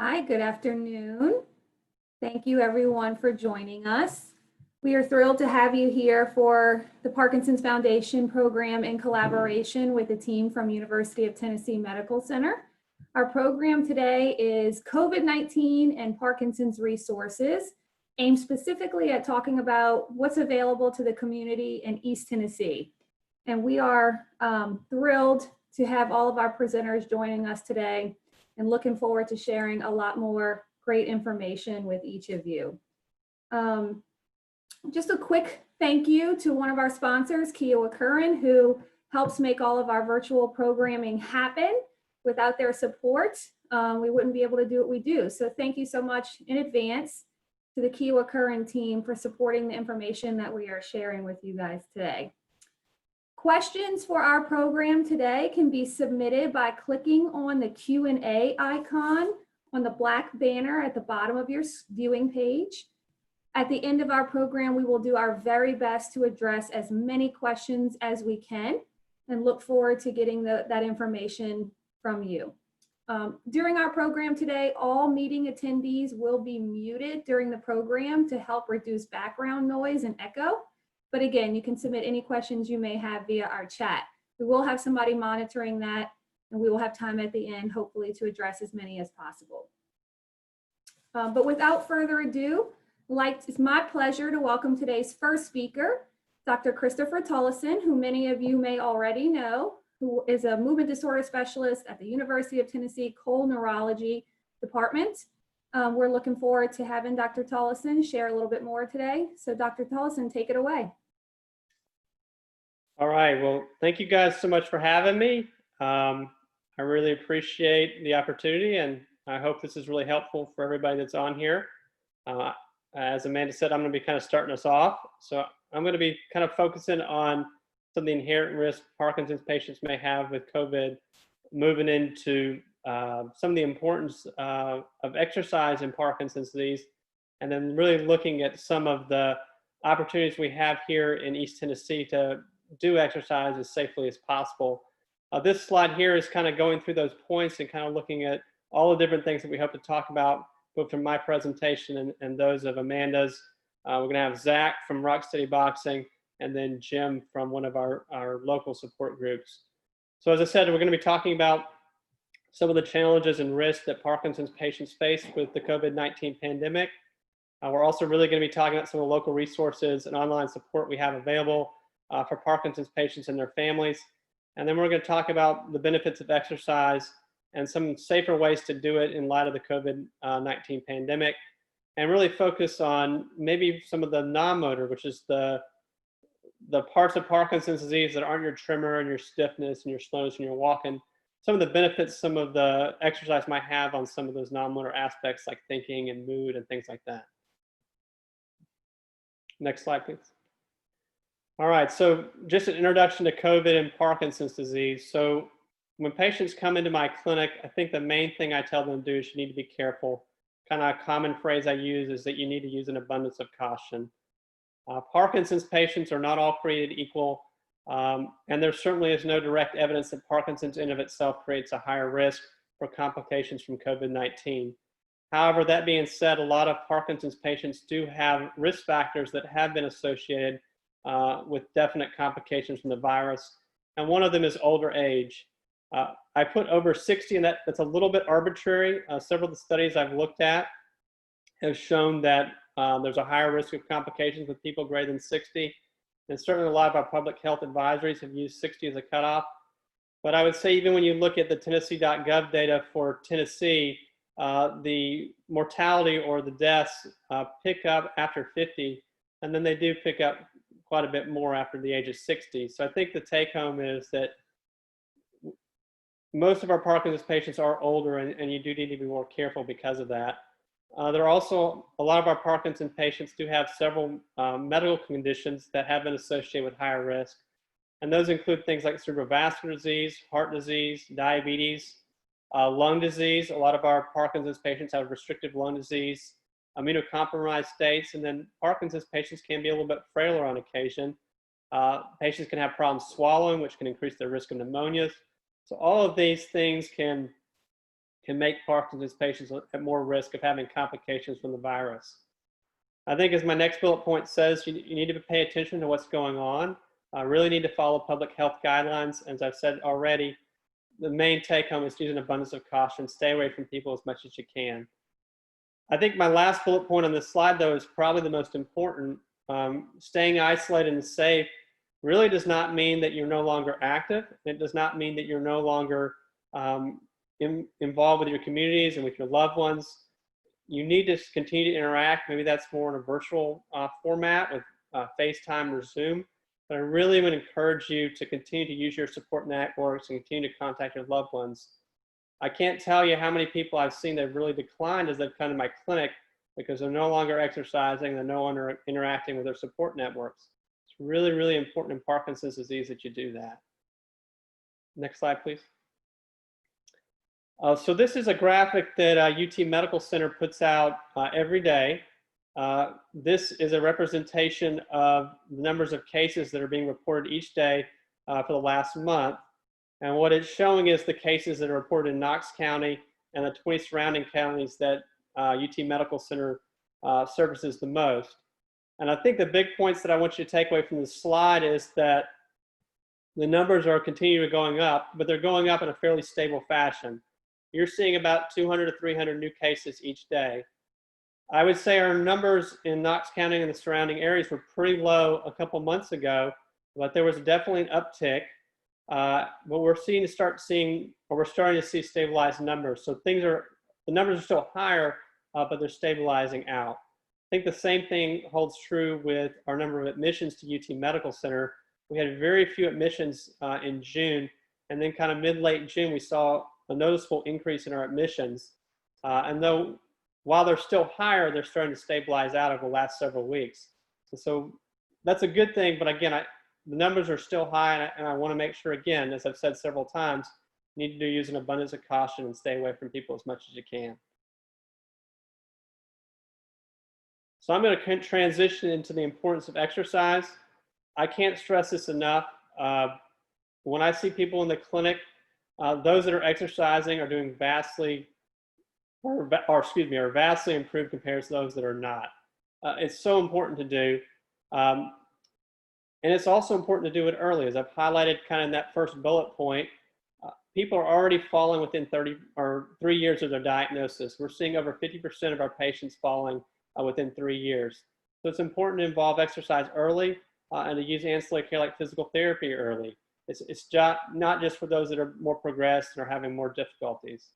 Hi, good afternoon. Thank you everyone for joining us. We are thrilled to have you here for the Parkinson's Foundation program in collaboration with the team from University of Tennessee Medical Center. Our program today is COVID-19 and Parkinson's resources, aimed specifically at talking about what's available to the community in East Tennessee. And we are thrilled to have all of our presenters joining us today and looking forward to sharing a lot more great information with each of you. Just a quick thank you to one of our sponsors, Kiowa Curran, who helps make all of our virtual programming happen. Without their support, we wouldn't be able to do what we do. So thank you so much in advance to the Kiowa Curran team for supporting the information that we are sharing with you guys today. Questions for our program today can be submitted by clicking on the Q&A icon on the black banner at the bottom of your viewing page. At the end of our program, we will do our very best to address as many questions as we can and look forward to getting that information from you. During our program today, all meeting attendees will be muted during the program to help reduce background noise and echo. But again, you can submit any questions you may have via our chat. We will have somebody monitoring that, and we will have time at the end, hopefully, to address as many as possible. But without further ado, it's my pleasure to welcome today's first speaker, Dr. Christopher Tolleson, who many of you may already know, who is a movement disorder specialist at the University of Tennessee Cole Neurology Department. We're looking forward to having Dr. Tolleson share a little bit more today. So Dr. Tolleson, take it away. All right, well, thank you guys so much for having me. I really appreciate the opportunity, and I hope this is really helpful for everybody that's on here. As Amanda said, I'm going to be kind of starting us off. So I'm going to be kind of focusing on some of the inherent risks Parkinson's patients may have with COVID, moving into some of the importance of exercise in Parkinson's disease, and then really looking at some of the opportunities we have here in East Tennessee to do exercise as safely as possible. This slide here is kind of going through those points and kind of looking at all the different things that we hope to talk about, both from my presentation and those of Amanda's. We're going to have Zach from Rocksteady Boxing, and then Jim from one of our local support groups. So as I said, we're going to be talking about some of the challenges and risks that Parkinson's patients face with the COVID-19 pandemic. We're also really going to be talking about some of the local resources and online support we have available for Parkinson's patients and their families. And then we're going to talk about the benefits of exercise and some safer ways to do it in light of the COVID-19 pandemic, and really focus on maybe some of the non-motor, which is the parts of Parkinson's disease that aren't your tremor and your stiffness and your slowness and your walking, some of the benefits some of the exercise might have on some of those non-motor aspects like thinking and mood and things like that. Next slide, please. All right, so just an introduction to COVID and Parkinson's disease. So when patients come into my clinic, I think the main thing I tell them to do is you need to be careful. Kind of a common phrase I use is that you need to use an abundance of caution. Parkinson's patients are not all created equal, and there certainly is no direct evidence that Parkinson's in of itself creates a higher risk for complications from COVID-19. However, that being said, a lot of Parkinson's patients do have risk factors that have been associated with definite complications from the virus, and one of them is older age. I put over 60, and that's a little bit arbitrary. Several of the studies I've looked at have shown that there's a higher risk of complications with people greater than 60, and certainly a lot of our public health advisories have used 60 as a cutoff. But I would say even when you look at the Tennessee.gov data for Tennessee, the mortality or the deaths pick up after 50, and then they do pick up quite a bit more after the age of 60. So I think the take home is that most of our Parkinson's patients are older, and you do need to be more careful because of that. There are also a lot of our Parkinson's patients do have several medical conditions that have been associated with higher risk. And those include things like cerebrovascular disease, heart disease, diabetes, lung disease. A lot of our Parkinson's patients have restrictive lung disease, immunocompromised states, and then Parkinson's patients can be a little bit frailer on occasion. Patients can have problems swallowing, which can increase their risk of pneumonias. So all of these things can can make Parkinson's patients at more risk of having complications from the virus. I think, as my next bullet point says, you need to pay attention to what's going on. Really need to follow public health guidelines. As I've said already, the main take home is to use an abundance of caution. Stay away from people as much as you can. I think my last bullet point on this slide, though, is probably the most important. Staying isolated and safe really does not mean that you're no longer active. It does not mean that you're no longer involved with your communities and with your loved ones. You need to continue to interact. Maybe that's more in a virtual format with FaceTime or Zoom. But I really would encourage you to continue to use your support networks and continue to contact your loved ones. I can't tell you how many people I've seen that have really declined as they've come to my clinic because they're no longer exercising, they're no longer interacting with their support networks. It's really, really important in Parkinson's disease that you do that. Next slide, please. So this is a graphic that UT Medical Center puts out every day. This is a representation of the numbers of cases that are being reported each day for the last month. And what it's showing is the cases that are reported in Knox County and the 20 surrounding counties that UT Medical Center services the most. And I think the big points that I want you to take away from this slide is that the numbers are continuing going up, but they're going up in a fairly stable fashion. You're seeing about 200 to 300 new cases each day. I would say our numbers in Knox County and the surrounding areas were pretty low a couple months ago, but there was definitely an uptick. But we're starting to see stabilized numbers. So the numbers are still higher, but they're stabilizing out. I think the same thing holds true with our number of admissions to UT Medical Center. We had very few admissions in June, and then kind of mid-late June, we saw a noticeable increase in our admissions. And while they're still higher, they're starting to stabilize out over the last several weeks. And so that's a good thing, but again, the numbers are still high, and I want to make sure, again, as I've said several times, you need to use an abundance of caution and stay away from people as much as you can. So I'm going to transition into the importance of exercise. I can't stress this enough. When I see people in the clinic, those that are exercising are doing vastly improved compared to those that are not. It's so important to do. And it's also important to do it early. As I've highlighted kind of in that first bullet point, people are already falling within 3 years of their diagnosis. We're seeing over 50% of our patients falling within 3 years. So it's important to involve exercise early and to use ancillary care like physical therapy early. It's not just for those that are more progressed and are having more difficulties.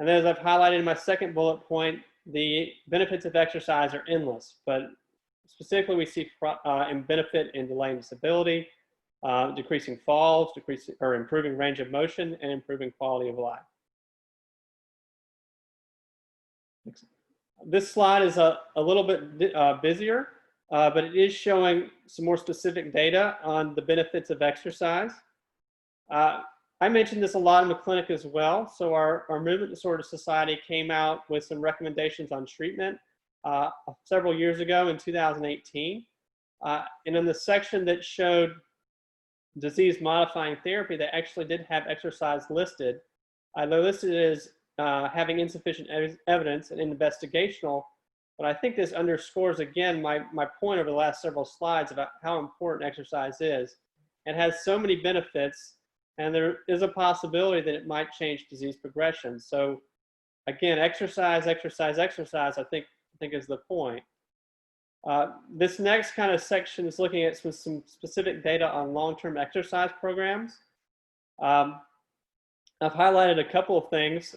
And then, as I've highlighted in my second bullet point, the benefits of exercise are endless, but specifically we see benefit in delaying disability, decreasing falls, improving range of motion, and improving quality of life. This slide is a little bit busier, but it is showing some more specific data on the benefits of exercise. I mentioned this a lot in the clinic as well. So our Movement Disorder Society came out with some recommendations on treatment several years ago in 2018. And in the section that showed disease-modifying therapy, they actually did have exercise listed. They're listed as having insufficient evidence and investigational, but I think this underscores again my point over the last several slides about how important exercise is. It has so many benefits, and there is a possibility that it might change disease progression. So again, exercise, I think is the point. This next kind of section is looking at some specific data on long-term exercise programs. I've highlighted a couple of things.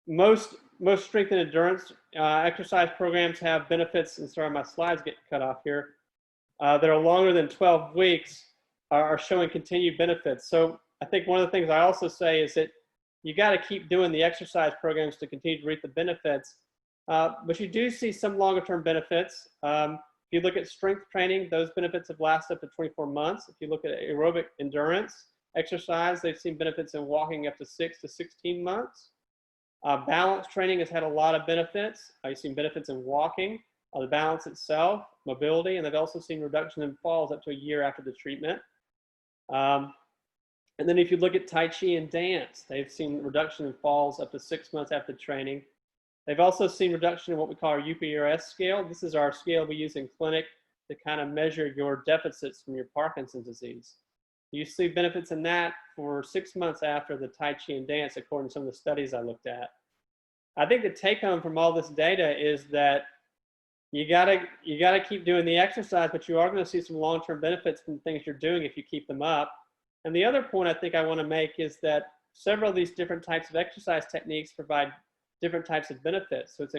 Most strength and endurance exercise programs have benefits, and sorry, my slides get cut off here, that are longer than 12 weeks are showing continued benefits. So I think one of the things I also say is that you got to keep doing the exercise programs to continue to reap the benefits. But you do see some longer term benefits. If you look at strength training, those benefits have lasted up to 24 months. If you look at aerobic endurance exercise, they've seen benefits in walking up to 6 to 16 months. Balance training has had a lot of benefits. You've seen benefits in walking, the balance itself, mobility, and they've also seen reduction in falls up to a year after the treatment. And then if you look at Tai Chi and dance, they've seen reduction in falls up to 6 months after training. They've also seen reduction in what we call our UPRS scale. This is our scale we use in clinic to kind of measure your deficits from your Parkinson's disease. You see benefits in that for 6 months after the Tai Chi and dance, according to some of the studies I looked at. I think the take home from all this data is that you gotta keep doing the exercise, but you are going to see some long-term benefits from things you're doing if you keep them up. And the other point I think I want to make is that several of these different types of exercise techniques provide different types of benefits. So it's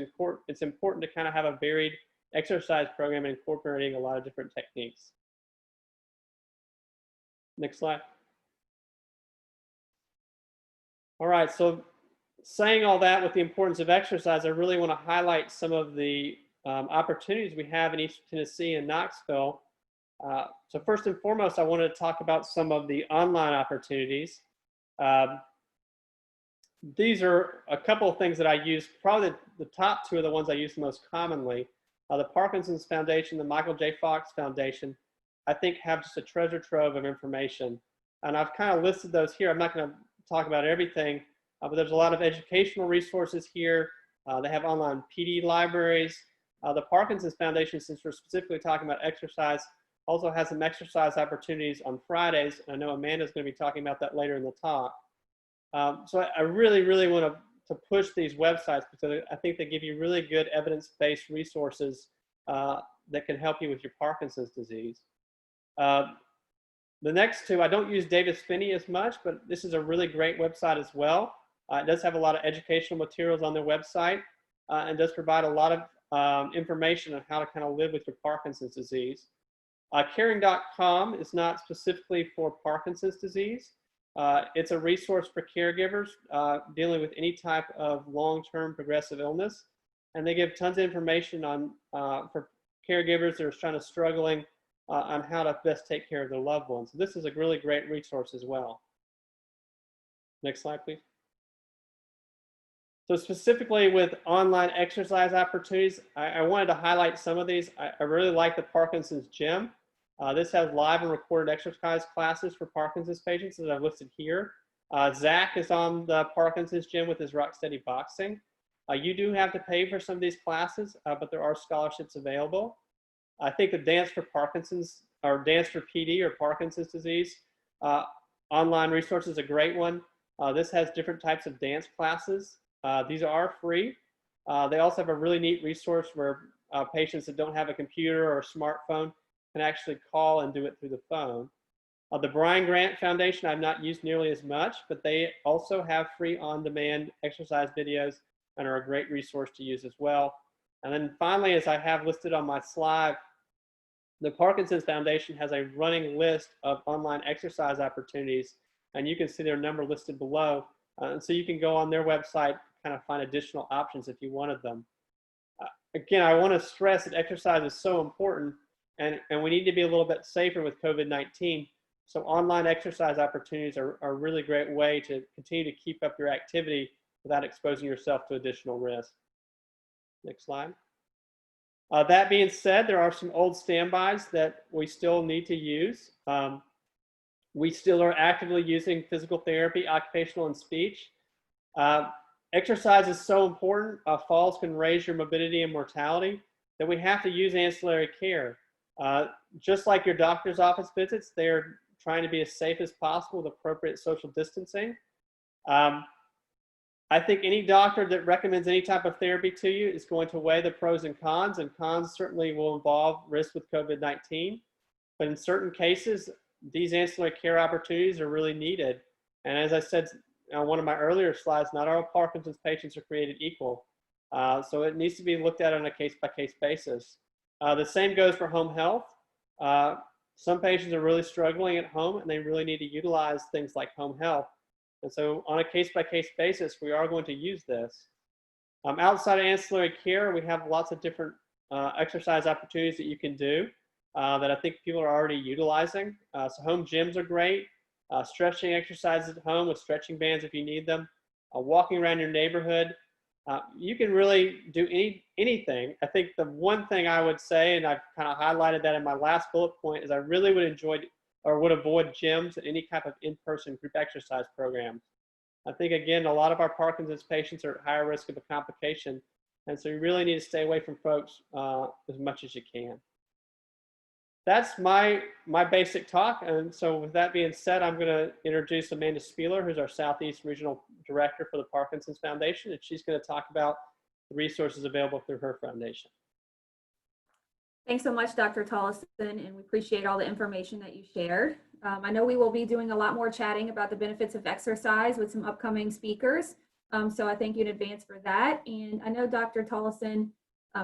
important to kind of have a varied exercise program incorporating a lot of different techniques. Next slide. All right, so saying all that with the importance of exercise, I really want to highlight some of the opportunities we have in East Tennessee and Knoxville. So first and foremost, I wanted to talk about some of the online opportunities. These are a couple of things that I use. Probably the top two are the ones I use the most commonly. The Parkinson's Foundation, the Michael J. Fox Foundation, I think have just a treasure trove of information. And I've kind of listed those here. I'm not going to talk about everything, but there's a lot of educational resources here. They have online PD libraries. The Parkinson's Foundation, since we're specifically talking about exercise, also has some exercise opportunities on Fridays. I know Amanda's going to be talking about that later in the talk. So I really, really want to push these websites because I think they give you really good evidence-based resources that can help you with your Parkinson's disease. The next two, I don't use Davis Phinney as much, but this is a really great website as well. It does have a lot of educational materials on their website and does provide a lot of information on how to kind of live with your Parkinson's disease. Caring.com is not specifically for Parkinson's disease. It's a resource for caregivers dealing with any type of long-term progressive illness. And they give tons of information on for caregivers that are struggling on how to best take care of their loved ones. So this is a really great resource as well. Next slide, please. So specifically with online exercise opportunities, I wanted to highlight some of these. I really like the Parkinson's Gym. This has live and recorded exercise classes for Parkinson's patients, as I've listed here. Zach is on the Parkinson's Gym with his Rocksteady Boxing. You do have to pay for some of these classes, but there are scholarships available. I think the Dance for Parkinson's, or Dance for PD or Parkinson's disease online resource is a great one. This has different types of dance classes. These are free. They also have a really neat resource where patients that don't have a computer or a smartphone can actually call and do it through the phone. The Brian Grant Foundation I've not used nearly as much, but they also have free on-demand exercise videos and are a great resource to use as well. And then finally, as I have listed on my slide, the Parkinson's Foundation has a running list of online exercise opportunities, and you can see their number listed below. And so you can go on their website, kind of find additional options if you wanted them. Again, I want to stress that exercise is so important, and we need to be a little bit safer with COVID-19. So online exercise opportunities are a really great way to continue to keep up your activity without exposing yourself to additional risk. Next slide. That being said, there are some old standbys that we still need to use. We still are actively using physical therapy, occupational, and speech. Exercise is so important. Falls can raise your morbidity and mortality, that we have to use ancillary care. Just like your doctor's office visits, they're trying to be as safe as possible with appropriate social distancing. I think any doctor that recommends any type of therapy to you is going to weigh the pros and cons certainly will involve risk with COVID-19. But in certain cases, these ancillary care opportunities are really needed. And as I said on one of my earlier slides, not all Parkinson's patients are created equal. So it needs to be looked at on a case-by-case basis. The same goes for home health. Some patients are really struggling at home and they really need to utilize things like home health. And so on a case-by-case basis, we are going to use this. Outside of ancillary care, we have lots of different exercise opportunities that you can do that I think people are already utilizing. So home gyms are great. Stretching exercises at home with stretching bands if you need them. Walking around your neighborhood. You can really do anything. I think the one thing I would say, and I've kind of highlighted that in my last bullet point, is I really would enjoy or would avoid gyms and any type of in-person group exercise programs. I think, again, a lot of our Parkinson's patients are at higher risk of a complication, and so you really need to stay away from folks as much as you can. That's my basic talk, and so with that being said, I'm going to introduce Amanda Spieler, who's our Southeast Regional Director for the Parkinson's Foundation, and she's going to talk about the resources available through her foundation. Thanks so much, Dr. Tolleson, and we appreciate all the information that you shared. I know we will be doing a lot more chatting about the benefits of exercise with some upcoming speakers, so I thank you in advance for that. And I know Dr. Tolleson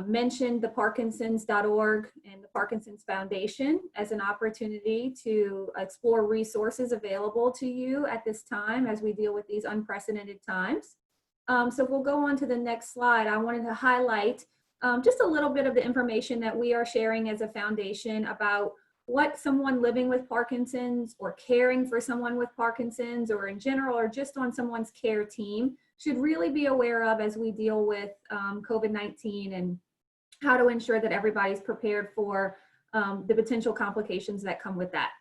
mentioned the Parkinsons.org and the Parkinson's Foundation as an opportunity to explore resources available to you at this time as we deal with these unprecedented times. So if we'll go on to the next slide, I wanted to highlight just a little bit of the information that we are sharing as a foundation about what someone living with Parkinson's or caring for someone with Parkinson's or in general or just on someone's care team should really be aware of as we deal with COVID-19 and how to ensure that everybody's prepared for the potential complications that come with that.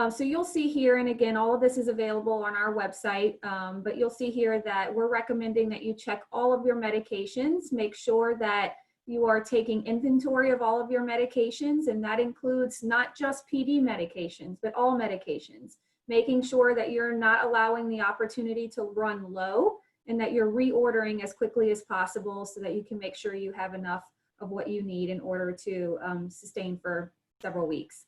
So you'll see here, and again, all of this is available on our website, but you'll see here that we're recommending that you check all of your medications, make sure that you are taking inventory of all of your medications, and that includes not just PD medications, but all medications, making sure that you're not allowing the opportunity to run low and that you're reordering as quickly as possible so that you can make sure you have enough of what you need in order to sustain for several weeks.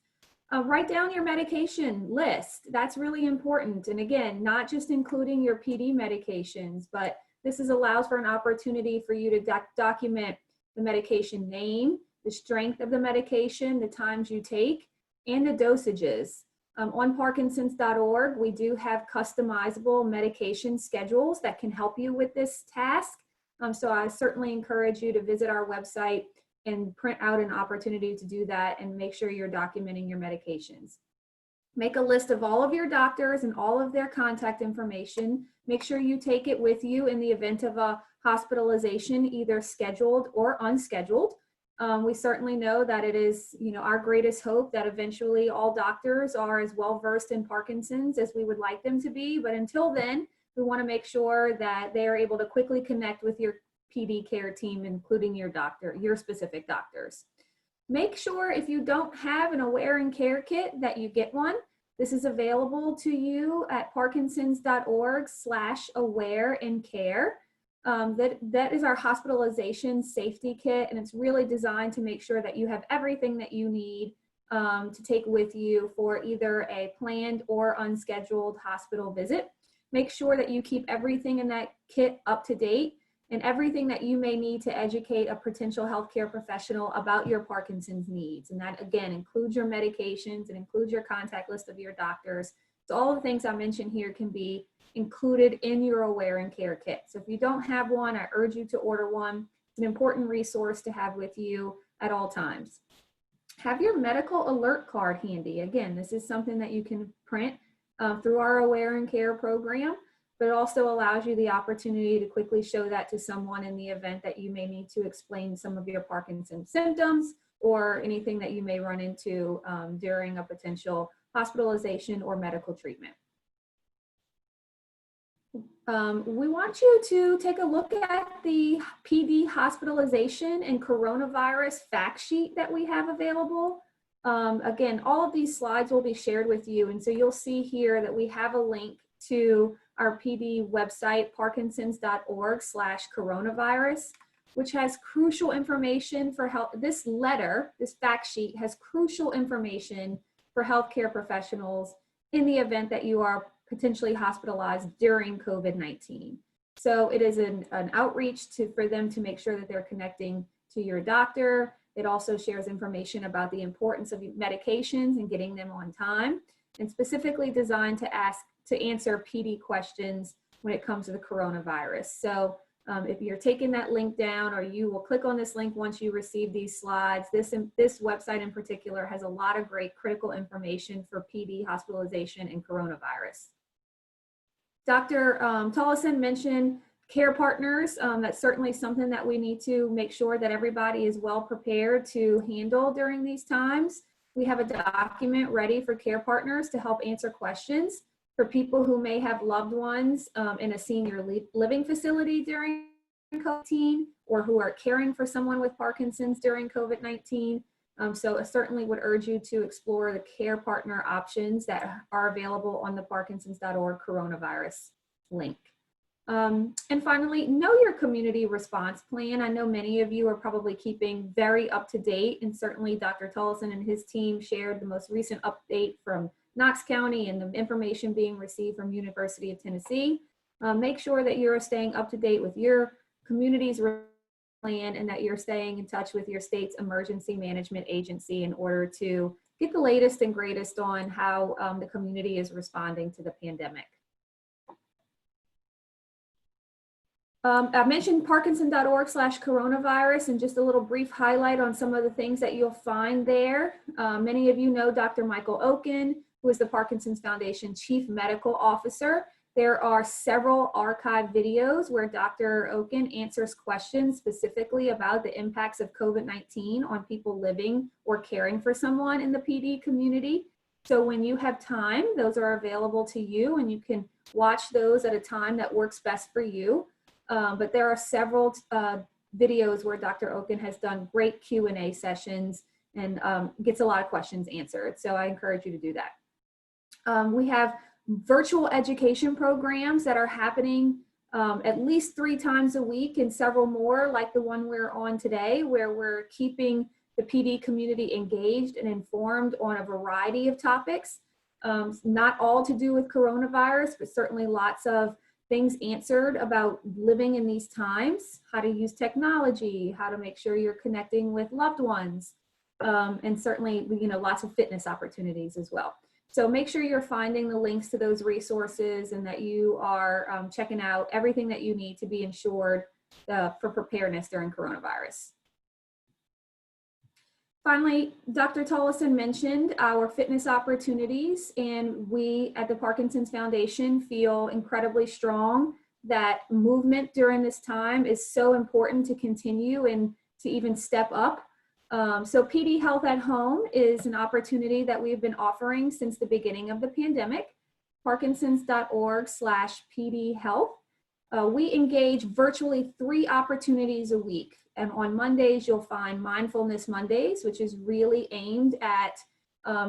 Write down your medication list. That's really important. And again, not just including your PD medications, but this allows for an opportunity for you to document the medication name, the strength of the medication, the times you take, and the dosages. On Parkinsons.org, we do have customizable medication schedules that can help you with this task. So I certainly encourage you to visit our website and print out an opportunity to do that and make sure you're documenting your medications. Make a list of all of your doctors and all of their contact information. Make sure you take it with you in the event of a hospitalization, either scheduled or unscheduled. We certainly know that it is, our greatest hope that eventually all doctors are as well versed in Parkinson's as we would like them to be. But until then, we want to make sure that they are able to quickly connect with your PD care team, including your doctor, your specific doctors. Make sure if you don't have an aware and care kit that you get one. This is available to you at parkinsons.org/aware and care. That is our hospitalization safety kit, and it's really designed to make sure that you have everything that you need to take with you for either a planned or unscheduled hospital visit. Make sure that you keep everything in that kit up to date and everything that you may need to educate a potential healthcare professional about your Parkinson's needs. And that, again, includes your medications and includes your contact list of your doctors. So all the things I mentioned here can be included in your aware and care kit. So if you don't have one, I urge you to order one. It's an important resource to have with you at all times. Have your medical alert card handy. Again, this is something that you can print through our aware and care program, but it also allows you the opportunity to quickly show that to someone in the event that you may need to explain some of your Parkinson's symptoms or anything that you may run into during a potential hospitalization or medical treatment. We want you to take a look at the PD hospitalization and coronavirus fact sheet that we have available. Again, all of these slides will be shared with you, and so you'll see here that we have a link to our PD website, parkinsons.org/coronavirus, which has crucial information for health. This letter, this fact sheet, has crucial information for healthcare professionals in the event that you are potentially hospitalized during COVID-19. So it is an outreach for them to make sure that they're connecting to your doctor. It also shares information about the importance of medications and getting them on time, and specifically designed to answer PD questions when it comes to the coronavirus. So if you're taking that link down, or you will click on this link once you receive these slides, this website in particular has a lot of great critical information for PD hospitalization and coronavirus. Dr. Tolleson mentioned care partners. That's certainly something that we need to make sure that everybody is well prepared to handle during these times. We have a document ready for care partners to help answer questions for people who may have loved ones in a senior living facility during COVID-19 or who are caring for someone with Parkinson's during COVID-19. So I certainly would urge you to explore the care partner options that are available on the Parkinsons.org coronavirus link. And finally, know your community response plan. I know many of you are probably keeping very up to date, and certainly Dr. Tolleson and his team shared the most recent update from Knox County and the information being received from University of Tennessee. Make sure that you're staying up to date with your community's plan and that you're staying in touch with your state's emergency management agency in order to get the latest and greatest on how the community is responding to the pandemic. I mentioned Parkinson.org/coronavirus and just a little brief highlight on some of the things that you'll find there. Many of you know Dr. Michael Oken, who is the Parkinson's Foundation Chief Medical Officer. There are several archived videos where Dr. Oken answers questions specifically about the impacts of COVID-19 on people living or caring for someone in the PD community. So when you have time, those are available to you and you can watch those at a time that works best for you. But there are several videos where Dr. Oken has done great Q&A sessions and gets a lot of questions answered. So I encourage you to do that. We have virtual education programs that are happening at least 3 times a week and several more like the one we're on today, where we're keeping the PD community engaged and informed on a variety of topics. Not all to do with coronavirus, but certainly lots of things answered about living in these times, how to use technology, how to make sure you're connecting with loved ones, and certainly, lots of fitness opportunities as well. So make sure you're finding the links to those resources and that you are checking out everything that you need to be insured for preparedness during coronavirus. Finally, Dr. Tolleson mentioned our fitness opportunities, and we at the Parkinson's Foundation feel incredibly strong that movement during this time is so important to continue and to even step up. So PD Health at Home is an opportunity that we've been offering since the beginning of the pandemic, Parkinsons.org/PD Health. We engage virtually 3 opportunities a week. And on Mondays, you'll find Mindfulness Mondays, which is really aimed at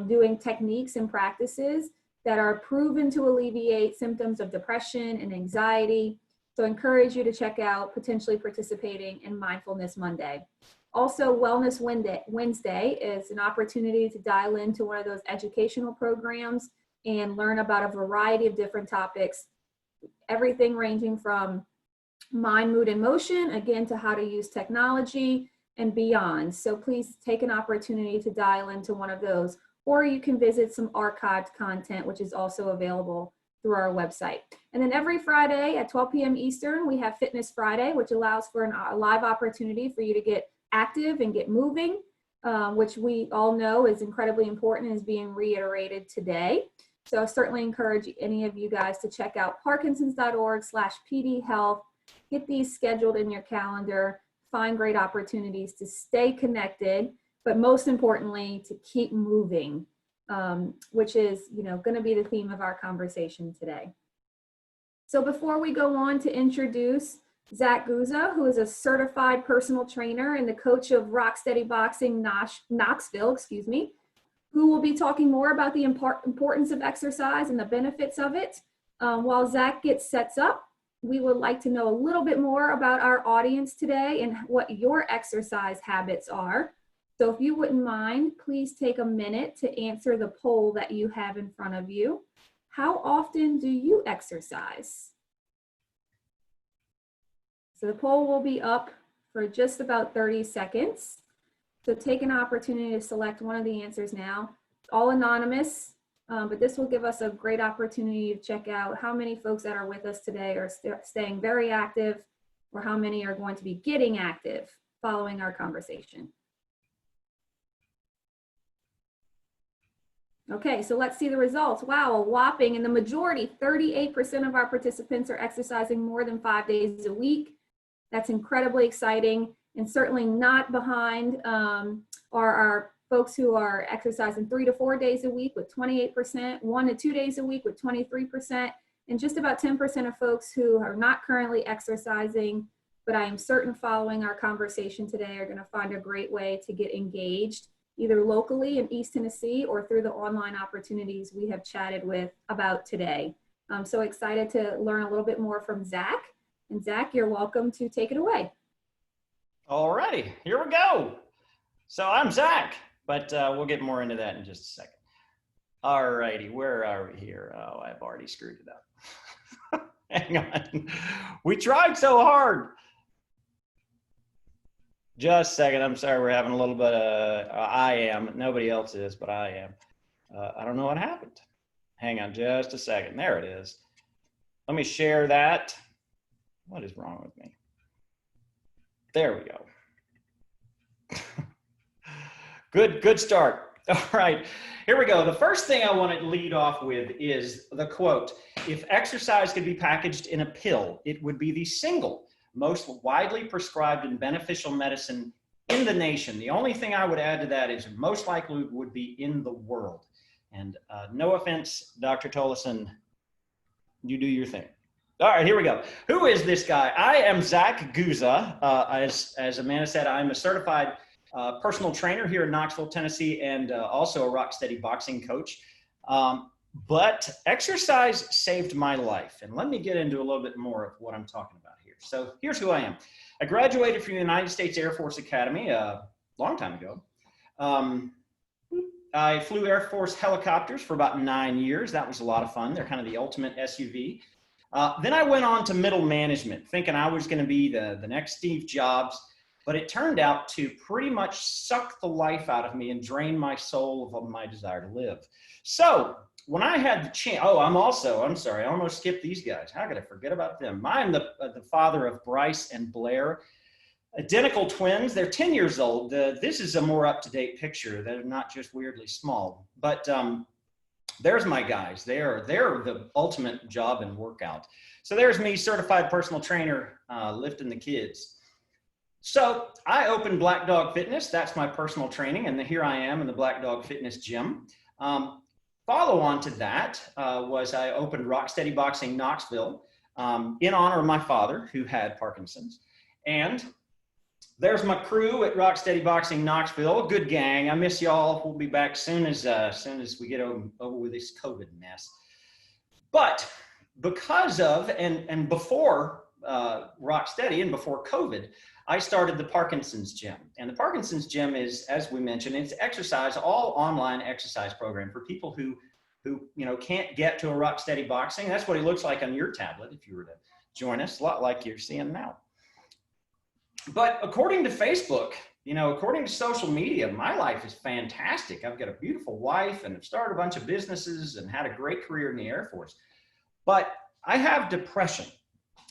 doing techniques and practices that are proven to alleviate symptoms of depression and anxiety. So I encourage you to check out potentially participating in Mindfulness Monday. Also, Wellness Wednesday is an opportunity to dial into one of those educational programs and learn about a variety of different topics, everything ranging from mind, mood, and motion, again, to how to use technology and beyond. So please take an opportunity to dial into one of those, or you can visit some archived content, which is also available through our website. And then every Friday at 12 p.m. Eastern, we have Fitness Friday, which allows for a live opportunity for you to get active and get moving, which we all know is incredibly important and is being reiterated today. So I certainly encourage any of you guys to check out Parkinsons.org/PD Health. Get these scheduled in your calendar, find great opportunities to stay connected, but most importantly, to keep moving, which is, going to be the theme of our conversation today. So before we go on to introduce Zach Guza, who is a certified personal trainer and the coach of Rocksteady Boxing Knoxville, who will be talking more about the importance of exercise and the benefits of it. While Zach gets sets up, we would like to know a little bit more about our audience today and what your exercise habits are. So if you wouldn't mind, please take a minute to answer the poll that you have in front of you. How often do you exercise? So the poll will be up for just about 30 seconds. So take an opportunity to select one of the answers now. It's all anonymous, but this will give us a great opportunity to check out how many folks that are with us today are staying very active, or how many are going to be getting active following our conversation. Okay, so let's see the results. Wow, a whopping, in the majority, 38% of our participants are exercising more than 5 days a week. That's incredibly exciting, and certainly not behind are our folks who are exercising 3 to 4 days a week with 28%, 1 to 2 days a week with 23%, and just about 10% of folks who are not currently exercising, but I am certain following our conversation today are going to find a great way to get engaged, either locally in East Tennessee or through the online opportunities we have chatted with about today. I'm so excited to learn a little bit more from Zach. And Zach, you're welcome to take it away. All righty, here we go. So I'm Zach, but we'll get more into that in just a second. All righty, where are we here? Oh, I've already screwed it up. Hang on. We tried so hard. Just a second. I'm sorry. We're having a little bit of, I am. Nobody else is, but I am. I don't know what happened. Hang on just a second. There it is. Let me share that. What is wrong with me? There we go. Good start. All right. Here we go. The first thing I want to lead off with is the quote: "If exercise could be packaged in a pill, it would be the single most widely prescribed and beneficial medicine in the nation." The only thing I would add to that is most likely would be in the world. And no offense, Dr. Tolleson, you do your thing. All right, here we go. Who is this guy? I am Zach Guza. As Amanda said, I'm a certified personal trainer here in Knoxville, Tennessee, and also a rock steady boxing coach. But exercise saved my life. And let me get into a little bit more of what I'm talking about here. So here's who I am. I graduated from the United States Air Force Academy a long time ago. I flew Air Force helicopters for about 9 years. That was a lot of fun. They're kind of the ultimate SUV. Then I went on to middle management, thinking I was going to be the next Steve Jobs, but it turned out to pretty much suck the life out of me and drain my soul of my desire to live. So when I had the chance, I'm sorry, I almost skipped these guys. How could I forget about them? I'm the father of Bryce and Blair, identical twins. They're 10 years old. This is a more up-to-date picture. They're not just weirdly small, but there's my guys. They're the ultimate job and workout. So there's me, certified personal trainer, lifting the kids. So I opened Black Dog Fitness. That's my personal training. And here I am in the Black Dog Fitness gym. Follow on to that was I opened Rock Steady Boxing Knoxville in honor of my father, who had Parkinson's. And there's my crew at Rock Steady Boxing Knoxville. Good gang. I miss y'all. We'll be back soon as we get over with this COVID mess. But because of and before Rock Steady and before COVID, I started the Parkinson's gym. And the Parkinson's gym is, as we mentioned, it's exercise, all online exercise program for people who can't get to a Rock Steady Boxing. That's what it looks like on your tablet if you were to join us, a lot like you're seeing now. But according to Facebook, according to social media, my life is fantastic. I've got a beautiful wife and I've started a bunch of businesses and had a great career in the Air Force. But I have depression.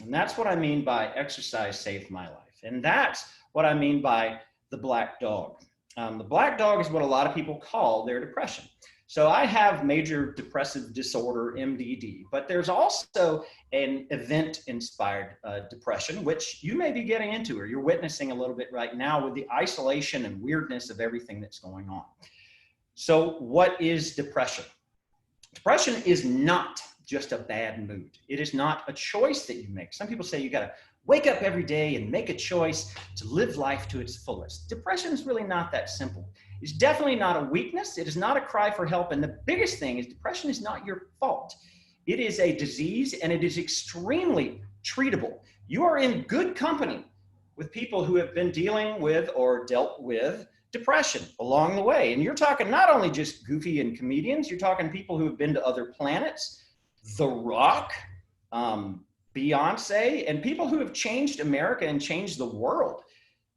And that's what I mean by exercise saved my life. And that's what I mean by the black dog. The black dog is what a lot of people call their depression. So I have major depressive disorder, MDD, but there's also an event-inspired depression, which you may be getting into or you're witnessing a little bit right now with the isolation and weirdness of everything that's going on. So what is depression? Depression is not just a bad mood. It is not a choice that you make. Some people say you got to wake up every day and make a choice to live life to its fullest. Depression is really not that simple. It's definitely not a weakness. It is not a cry for help. And the biggest thing is depression is not your fault. It is a disease and it is extremely treatable. You are in good company with people who have been dealing with or dealt with depression along the way. And you're talking not only just Goofy and comedians, you're talking people who have been to other planets, The Rock, Beyonce, and people who have changed America and changed the world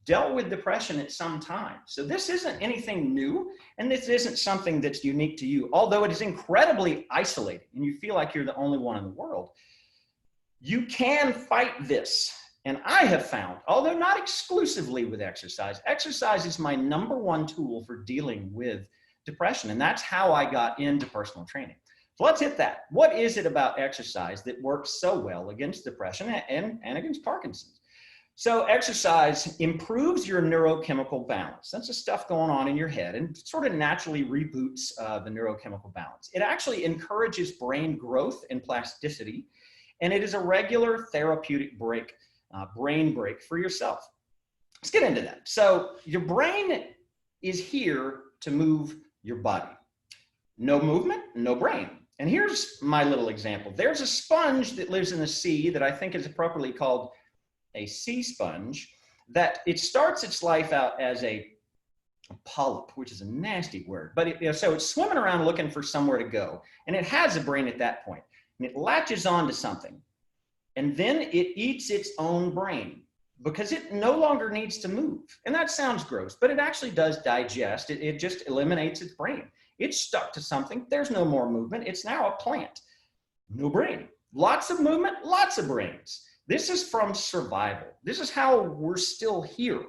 dealt with depression at some time. So this isn't anything new, and this isn't something that's unique to you, although it is incredibly isolating and you feel like you're the only one in the world. You can fight this. And I have found, although not exclusively with exercise, exercise is my #1 tool for dealing with depression. And that's how I got into personal training. So let's hit that. What is it about exercise that works so well against depression and against Parkinson's? So exercise improves your neurochemical balance. That's the stuff going on in your head and sort of naturally reboots the neurochemical balance. It actually encourages brain growth and plasticity, and it is a regular therapeutic break, brain break for yourself. Let's get into that. So your brain is here to move your body. No movement, no brain. And here's my little example. There's a sponge that lives in the sea that I think is appropriately called a sea sponge, that it starts its life out as a polyp, which is a nasty word, but so it's swimming around looking for somewhere to go, and it has a brain at that point, and it latches on to something, and then it eats its own brain because it no longer needs to move. And that sounds gross, but it actually does digest. It just eliminates its brain. It's stuck to something. There's no more movement. It's now a plant. No brain. Lots of movement, lots of brains. This is from survival. This is how we're still here.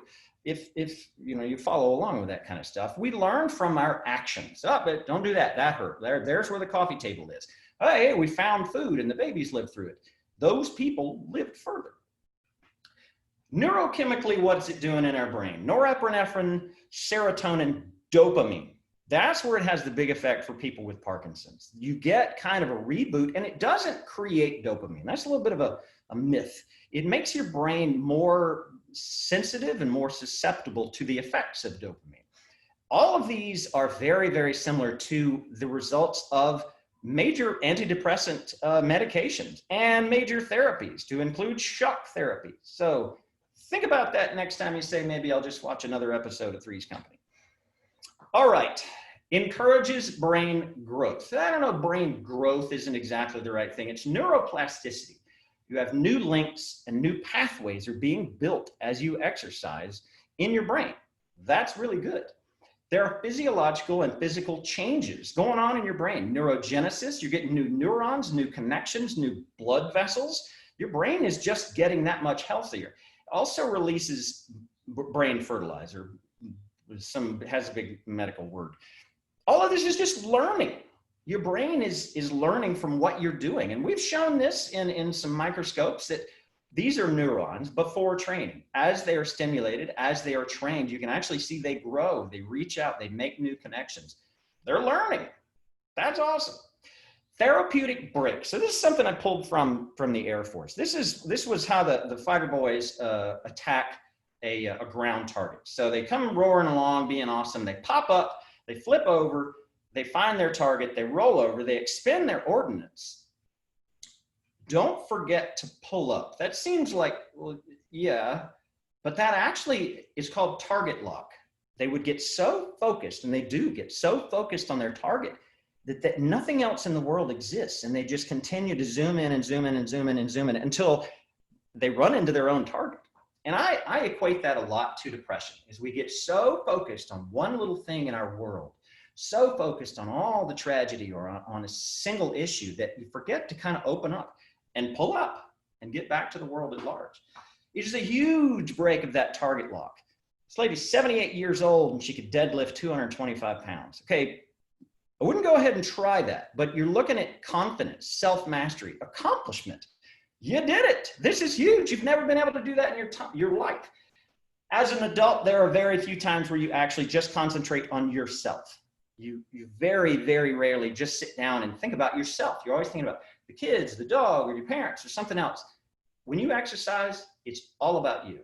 If you follow along with that kind of stuff, we learn from our actions. Oh, but don't do that. That hurt. There's where the coffee table is. Oh, hey, we found food and the babies lived through it. Those people lived further. Neurochemically, what's it doing in our brain? Norepinephrine, serotonin, dopamine. That's where it has the big effect for people with Parkinson's. You get kind of a reboot, and it doesn't create dopamine. That's a little bit of a myth. It makes your brain more sensitive and more susceptible to the effects of dopamine. All of these are very, very similar to the results of major antidepressant medications and major therapies, to include shock therapy. So think about that next time you say, maybe I'll just watch another episode of Three's Company. All right, encourages brain growth. I don't know, brain growth isn't exactly the right thing. It's neuroplasticity. You have new links and new pathways are being built as you exercise in your brain. That's really good. There are physiological and physical changes going on in your brain. Neurogenesis, you're getting new neurons, new connections, new blood vessels. Your brain is just getting that much healthier. It also releases brain fertilizer. Has a big medical word. All of this is just learning. Your brain is learning from what you're doing. And we've shown this in some microscopes that these are neurons before training. As they are stimulated, as they are trained, you can actually see they grow, they reach out, they make new connections. They're learning. That's awesome. Therapeutic break. So this is something I pulled from the Air Force. This was how the fighter boys attack a ground target. So they come roaring along, being awesome. They pop up, they flip over, they find their target, they roll over, they expend their ordnance. Don't forget to pull up. That seems like, well, yeah, but that actually is called target lock. They would get so focused, and they do get so focused on their target that nothing else in the world exists. And they just continue to zoom in and zoom in and zoom in and zoom in until they run into their own target. And I equate that a lot to depression, is we get so focused on one little thing in our world, so focused on all the tragedy or on a single issue that you forget to kind of open up and pull up and get back to the world at large. It is a huge break of that target lock. This lady's 78 years old and she could deadlift 225 pounds. Okay, I wouldn't go ahead and try that, but you're looking at confidence, self-mastery, accomplishment. You did it. This is huge. You've never been able to do that in your life. As an adult, there are very few times where you actually just concentrate on yourself. You very, very rarely just sit down and think about yourself. You're always thinking about the kids, the dog, or your parents, or something else. When you exercise, it's all about you.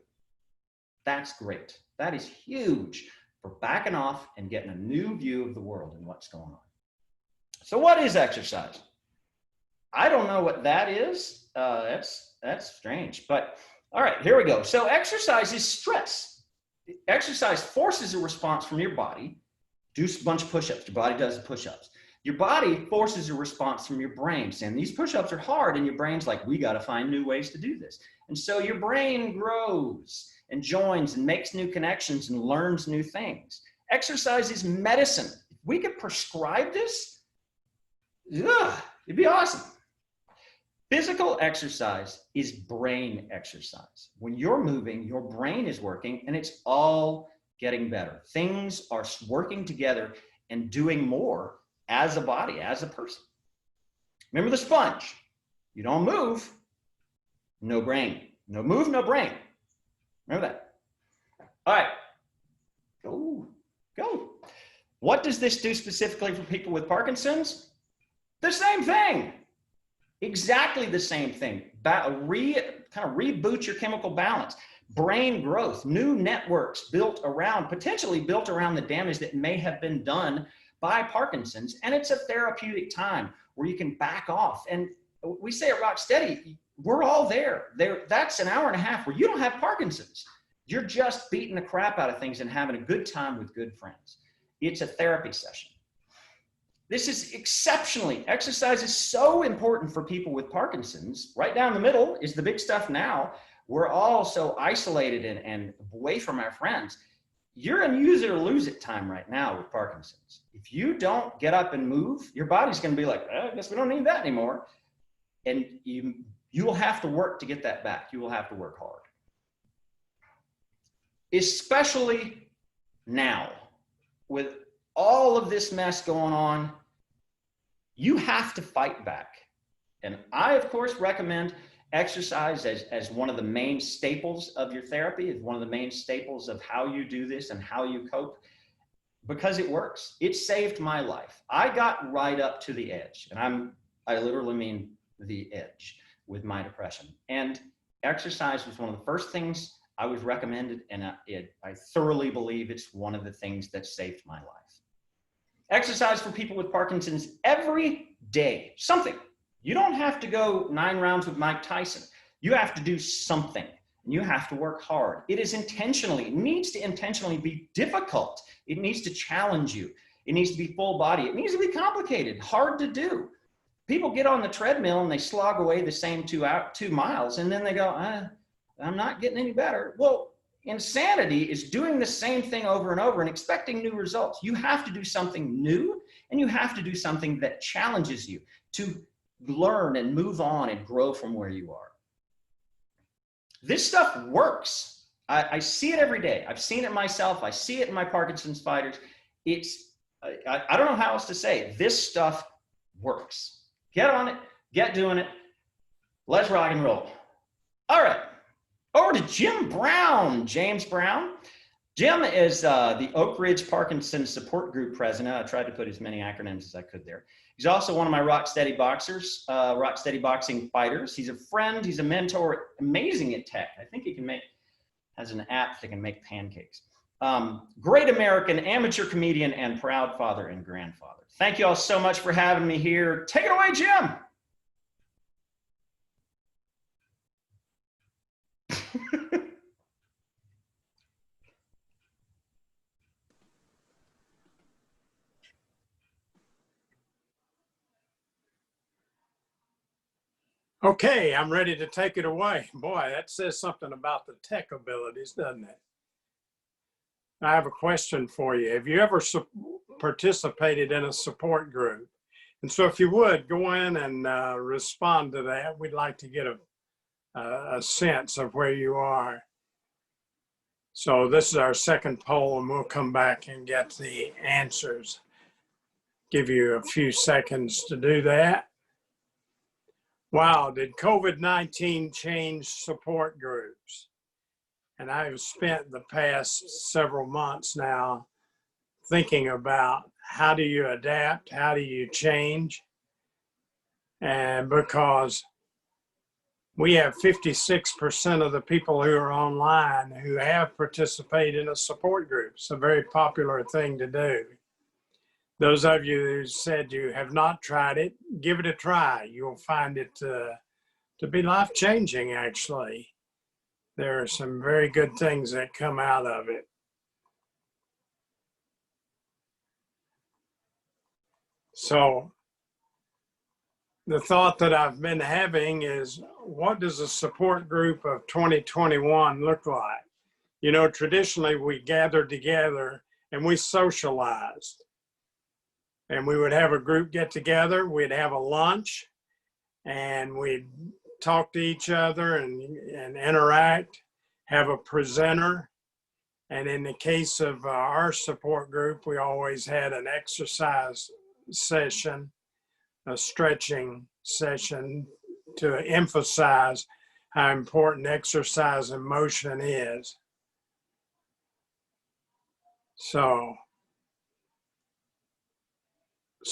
That's great. That is huge for backing off and getting a new view of the world and what's going on. So what is exercise? I don't know what that is. That's strange, but all right, here we go. So exercise is stress. Exercise forces a response from your body. Do a bunch of push-ups. Your body does the push-ups. Your body forces a response from your brain saying these push-ups are hard, and your brain's like, we got to find new ways to do this. And so your brain grows and joins and makes new connections and learns new things. Exercise is medicine. If we could prescribe this, it'd be awesome. Physical exercise is brain exercise. When you're moving, your brain is working, and it's all getting better. Things are working together and doing more as a body, as a person. Remember the sponge. You don't move, no brain. No move, no brain. Remember that. All right. Go. What does this do specifically for people with Parkinson's? The same thing. Exactly the same thing. Kind of reboot your chemical balance. Brain growth, new networks potentially built around the damage that may have been done by Parkinson's. And it's a therapeutic time where you can back off. And we say at Rocksteady, we're all there. That's an hour and a half where you don't have Parkinson's. You're just beating the crap out of things and having a good time with good friends. It's a therapy session. This is exercise is so important for people with Parkinson's. Right down the middle is the big stuff now. We're all so isolated and away from our friends. You're in use it or lose it time right now with Parkinson's. If you don't get up and move, your body's going to be like, I guess we don't need that anymore. And you will have to work to get that back. You will have to work hard. Especially now, with all of this mess going on, you have to fight back. And I, of course, recommend exercise as one of the main staples of your therapy, as one of the main staples of how you do this and how you cope, because it works. It saved my life. I got right up to the edge, and I literally mean the edge with my depression. And exercise was one of the first things I was recommended, and I thoroughly believe it's one of the things that saved my life. Exercise for people with Parkinson's every day, something. You don't have to go 9 rounds with Mike Tyson. You have to do something, and you have to work hard. It needs to intentionally be difficult. It needs to challenge you. It needs to be full body. It needs to be complicated, hard to do. People get on the treadmill and they slog away the same 2 miles, and then they go, I'm not getting any better. Well, insanity is doing the same thing over and over and expecting new results. You have to do something new, and you have to do something that challenges you to learn and move on and grow from where you are. This stuff works. I see it every day. I've seen it myself. I see it in my Parkinson's fighters. I don't know how else to say it. This stuff works. Get on it. Get doing it. Let's rock and roll. All right. Over to James Brown. Jim is the Oak Ridge Parkinson's Support Group president. I tried to put as many acronyms as I could there. He's also one of my Rocksteady boxers, Rocksteady boxing fighters. He's a friend. He's a mentor. Amazing at tech. I think he has an app that can make pancakes. Great American, amateur comedian, and proud father and grandfather. Thank you all so much for having me here. Take it away, Jim. Okay, I'm ready to take it away. Boy, that says something about the tech abilities, doesn't it? I have a question for you. Have you ever participated in a support group? And so if you would, go in and respond to that. We'd like to get a sense of where you are. So this is our second poll, and we'll come back and get the answers. Give you a few seconds to do that. Wow, did COVID-19 change support groups? And I've spent the past several months now thinking about how do you adapt, how do you change? And because we have 56% of the people who are online who have participated in a support group. It's a very popular thing to do. Those of you who said you have not tried it, give it a try. You'll find it to be life-changing, actually. There are some very good things that come out of it. So the thought that I've been having is, what does a support group of 2021 look like? You know, traditionally we gathered together and we socialized. And we would have a group get together, we'd have a lunch, and we'd talk to each other and interact, have a presenter. And in the case of our support group, we always had an exercise session, a stretching session to emphasize how important exercise and motion is. So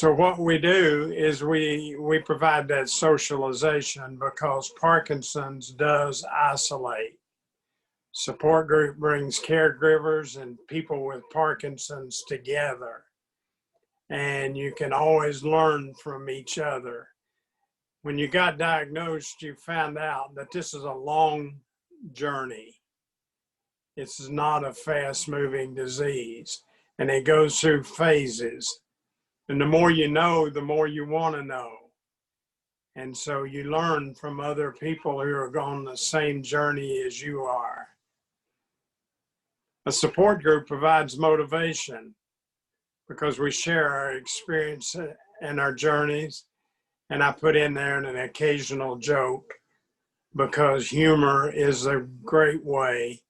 what we do is we provide that socialization, because Parkinson's does isolate. Support group brings caregivers and people with Parkinson's together, and you can always learn from each other. When you got diagnosed, you found out that this is a long journey. This is not a fast-moving disease, and it goes through phases. And the more you know, the more you want to know. And so you learn from other people who are on the same journey as you are. A support group provides motivation because we share our experience and our journeys. And I put in there an occasional joke, because humor is a great way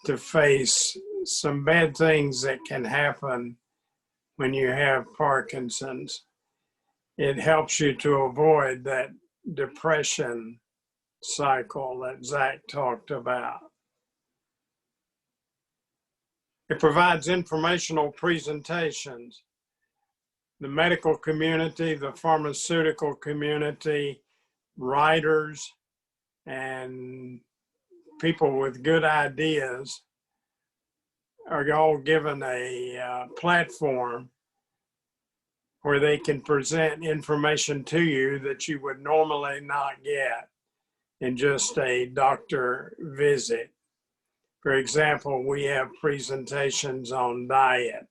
to face some bad things that can happen when you have Parkinson's. It helps you to avoid that depression cycle that Zach talked about. It provides informational presentations. The medical community, the pharmaceutical community, writers, and people with good ideas are all given a platform where they can present information to you that you would normally not get in just a doctor visit. For example, we have presentations on diet,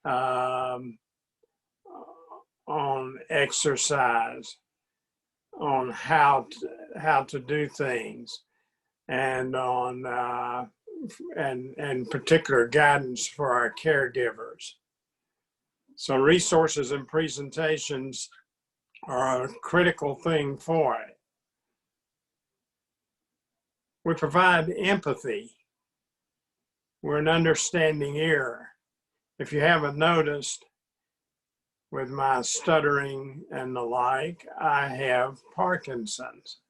on exercise, on how to do things, and on and particular guidance for our caregivers. So resources and presentations are a critical thing for it. We provide empathy. We're an understanding ear. If you haven't noticed, with my stuttering and the like, I have Parkinson's.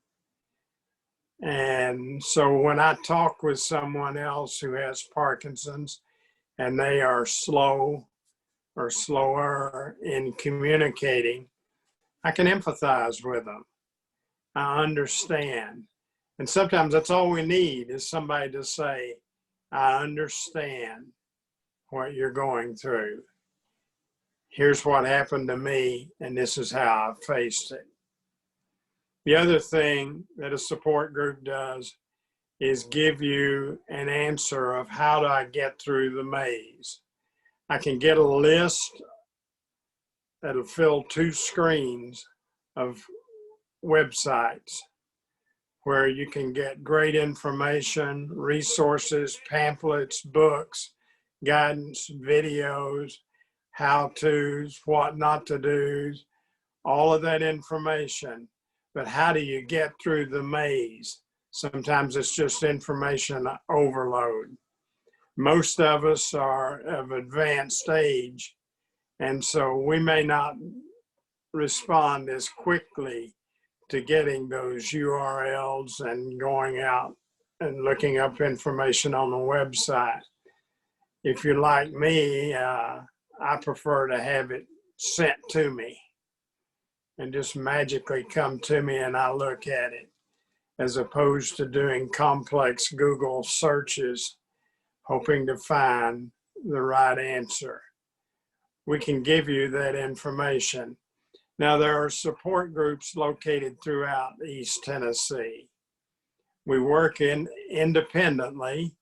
And so when I talk with someone else who has Parkinson's and they are slow or slower in communicating, I can empathize with them. I understand. And sometimes that's all we need, is somebody to say, I understand what you're going through. Here's what happened to me, and this is how I faced it. The other thing that a support group does is give you an answer of how do I get through the maze. I can get a list that'll fill 2 screens of websites where you can get great information, resources, pamphlets, books, guidance, videos, how-tos, what not to do, all of that information. But how do you get through the maze? Sometimes it's just information overload. Most of us are of advanced age, and so we may not respond as quickly to getting those URLs and going out and looking up information on the website. If you're like me, I prefer to have it sent to me and just magically come to me and I look at it, as opposed to doing complex Google searches, hoping to find the right answer. We can give you that information. Now, there are support groups located throughout East Tennessee. We work independently,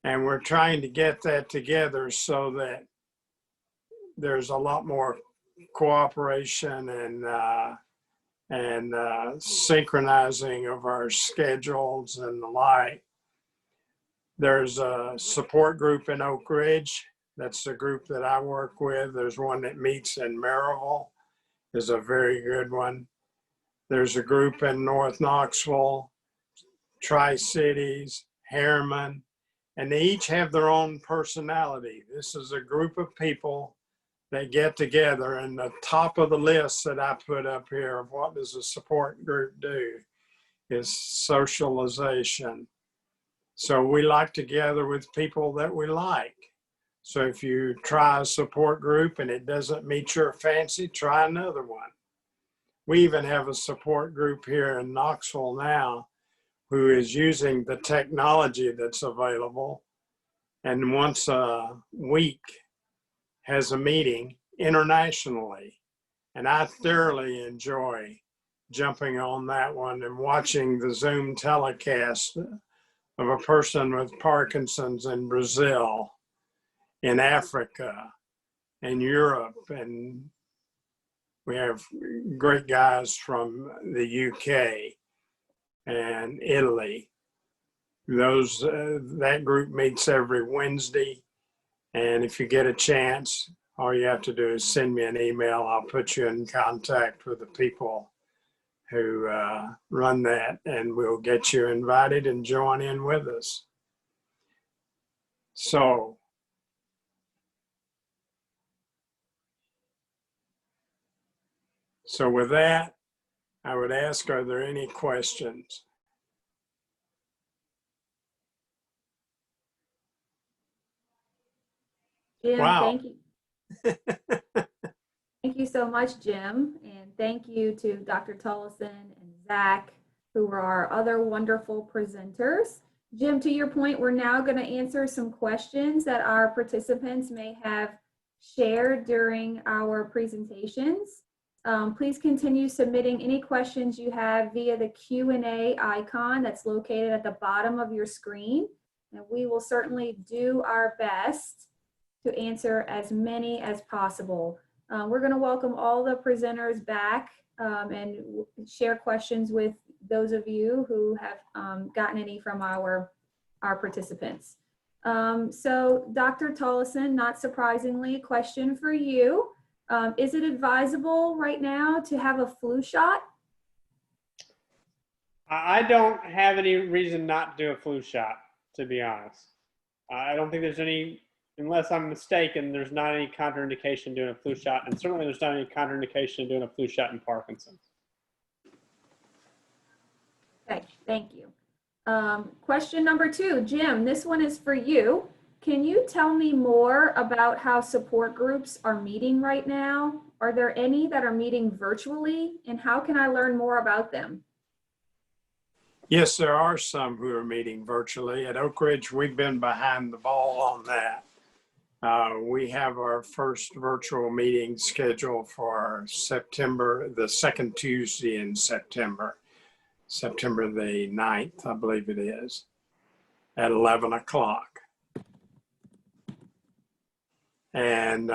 and we're trying to get that together so that there's a lot more cooperation and synchronizing of our schedules and the like. There's a support group in Oak Ridge. That's the group that I work with. There's one that meets in Maryville, is a very good one. There's a group in North Knoxville, Tri-Cities, Harriman, and they each have their own personality. This is a group of people that get together, and the top of the list that I put up here of what does a support group do is socialization. So we like to gather with people that we like. So if you try a support group and it doesn't meet your fancy, try another one. We even have a support group here in Knoxville now who is using the technology that's available, and once a week has a meeting internationally. And I thoroughly enjoy jumping on that one and watching the Zoom telecast of a person with Parkinson's in Brazil, in Africa, in Europe, and we have great guys from the UK and Italy. That group meets every Wednesday, and if you get a chance, all you have to do is send me an email. I'll put you in contact with the people who run that, and we'll get you invited and join in with us. So with that, I would ask, are there any questions? Jim, Wow. thank you. Thank you so much, Jim. And thank you to Dr. Tolleson and Zach, who were our other wonderful presenters. Jim, to your point, we're now going to answer some questions that our participants may have shared during our presentations. Please continue submitting any questions you have via the Q&A icon that's located at the bottom of your screen. And we will certainly do our best to answer as many as possible. We're going to welcome all the presenters back and share questions with those of you who have gotten any from our participants. So Dr. Tolleson, not surprisingly, question for you. Is it advisable right now to have a flu shot? I don't have any reason not to do a flu shot, to be honest. I don't think there's any, unless I'm mistaken, there's not any contraindication doing a flu shot, and certainly there's not any contraindication in doing a flu shot in Parkinson's. Okay, thank you. Question number 2, Jim, this one is for you. Can you tell me more about how support groups are meeting right now? Are there any that are meeting virtually, and how can I learn more about them? Yes, there are some who are meeting virtually. At Oak Ridge, we've been behind the ball on that. We have our first virtual meeting scheduled for September, the second Tuesday in September the 9th, I believe it is, at 11 o'clock. And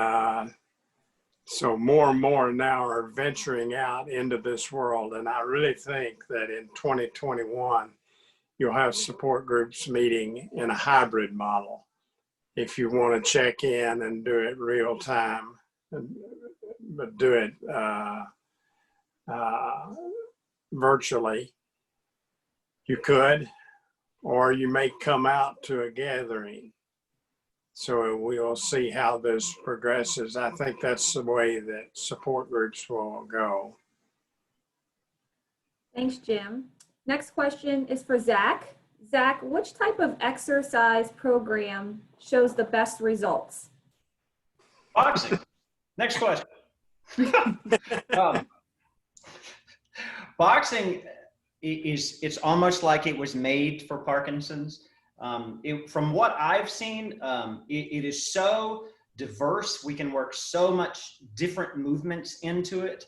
so more and more now are venturing out into this world. And I really think that in 2021, you'll have support groups meeting in a hybrid model. If you want to check in and do it real time, but do it virtually, you could, or you may come out to a gathering. So we'll see how this progresses. I think that's the way that support groups will go. Thanks, Jim. Next question is for Zach. Zach, which type of exercise program shows the best results? Boxing. Next question. Boxing it's almost like it was made for Parkinson's. From what I've seen, it is so diverse. We can work so much different movements into it.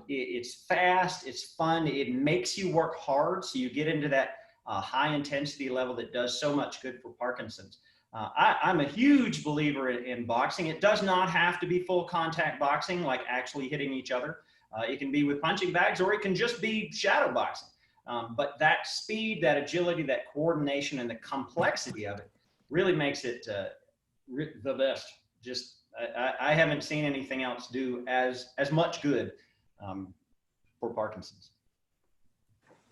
It's fast, it's fun, it makes you work hard, so you get into that high intensity level that does so much good for Parkinson's. I'm a huge believer in boxing. It does not have to be full contact boxing, like actually hitting each other. It can be with punching bags, or it can just be shadow boxing. But that speed, that agility, that coordination, and the complexity of it really makes it the best. Just I haven't seen anything else do as much good for Parkinson's.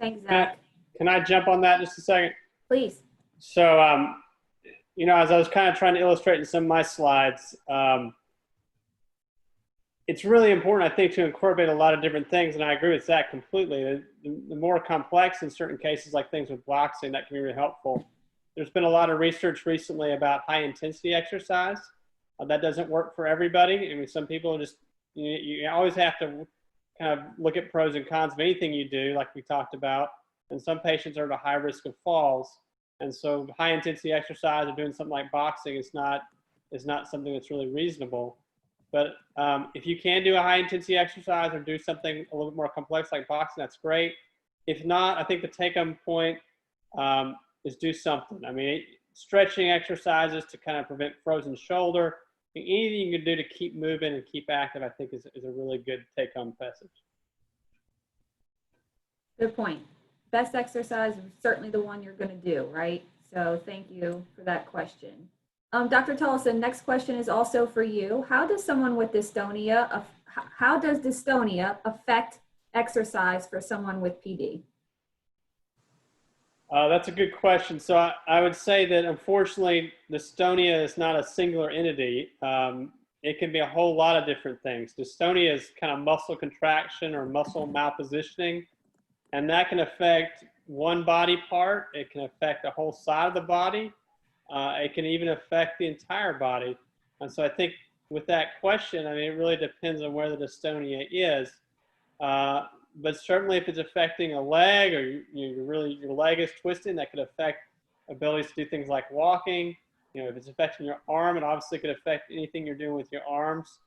Thanks, Zach. Can I jump on that just a second? Please. So, you know, as I was kind of trying to illustrate in some of my slides, it's really important, I think, to incorporate a lot of different things, and I agree with that completely. The more complex in certain cases, like things with boxing, that can be really helpful. There's been a lot of research recently about high intensity exercise. That doesn't work for everybody. I mean, some people just, you always have to kind of look at pros and cons of anything you do, like we talked about. And some patients are at a high risk of falls. And so high intensity exercise or doing something like boxing is not something that's really reasonable. But if you can do a high intensity exercise or do something a little bit more complex like boxing, that's great. If not, I think the take home point is do something. I mean, stretching exercises to kind of prevent frozen shoulder, anything you can do to keep moving and keep active, I think is a really good take home message. Good point. Best exercise is certainly the one you're going to do, right? So thank you for that question. Dr. Tolleson, next question is also for you. How does someone with dystonia, how does dystonia affect exercise for someone with PD? That's a good question. So I would say that unfortunately, dystonia is not a singular entity. It can be a whole lot of different things. Dystonia is kind of muscle contraction or muscle malpositioning, and that can affect one body part. It can affect the whole side of the body. It can even affect the entire body. And so I think with that question, I mean, it really depends on where the dystonia is. But certainly if it's affecting a leg or your leg is twisting, that could affect abilities to do things like walking. If it's affecting your arm, it obviously could affect anything you're doing with your arms.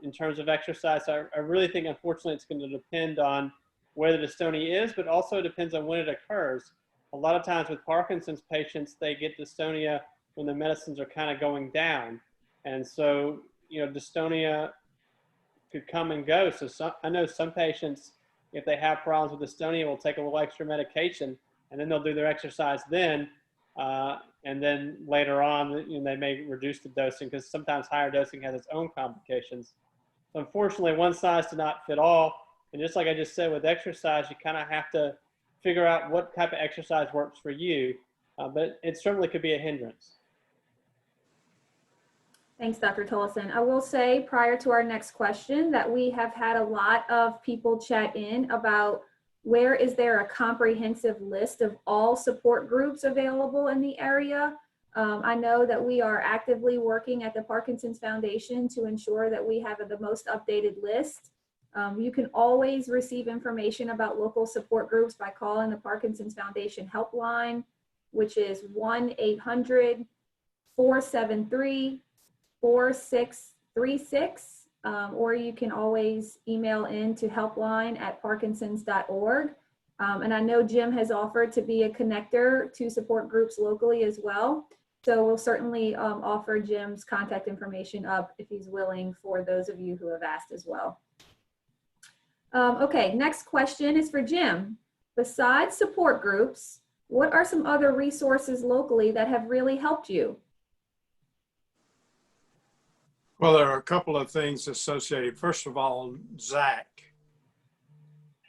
In terms of exercise, I really think, unfortunately, it's going to depend on where the dystonia is, but also depends on when it occurs. A lot of times with Parkinson's patients, they get dystonia when the medicines are kind of going down. And so, dystonia could come and go. So I know some patients, if they have problems with dystonia, will take a little extra medication, and then they'll do their exercise then. And then later on, they may reduce the dosing because sometimes higher dosing has its own complications. So unfortunately, one size does not fit all. And just like I just said with exercise, you kind of have to figure out what type of exercise works for you. But it certainly could be a hindrance. Thanks, Dr. Tolleson. I will say prior to our next question that we have had a lot of people chat in about where is there a comprehensive list of all support groups available in the area. I know that we are actively working at the Parkinson's Foundation to ensure that we have the most updated list. You can always receive information about local support groups by calling the Parkinson's Foundation helpline, which is 1-800-473-4636, or you can always email in to helpline@parkinsons.org. And I know Jim has offered to be a connector to support groups locally as well. So we'll certainly offer Jim's contact information up if he's willing for those of you who have asked as well. Okay, next question is for Jim. Besides support groups, what are some other resources locally that have really helped you? Well, there are a couple of things associated. First of all, Zach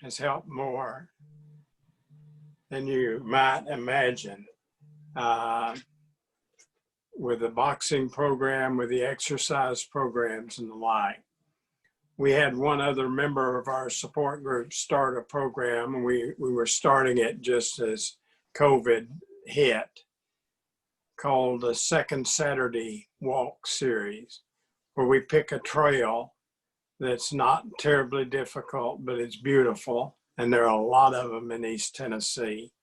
has helped more than you might imagine with the boxing program, with the exercise programs and the like. We had one other member of our support group start a program, and we were starting it just as COVID hit, called the Second Saturday Walk Series, where we pick a trail that's not terribly difficult, but it's beautiful. And there are a lot of them in East Tennessee.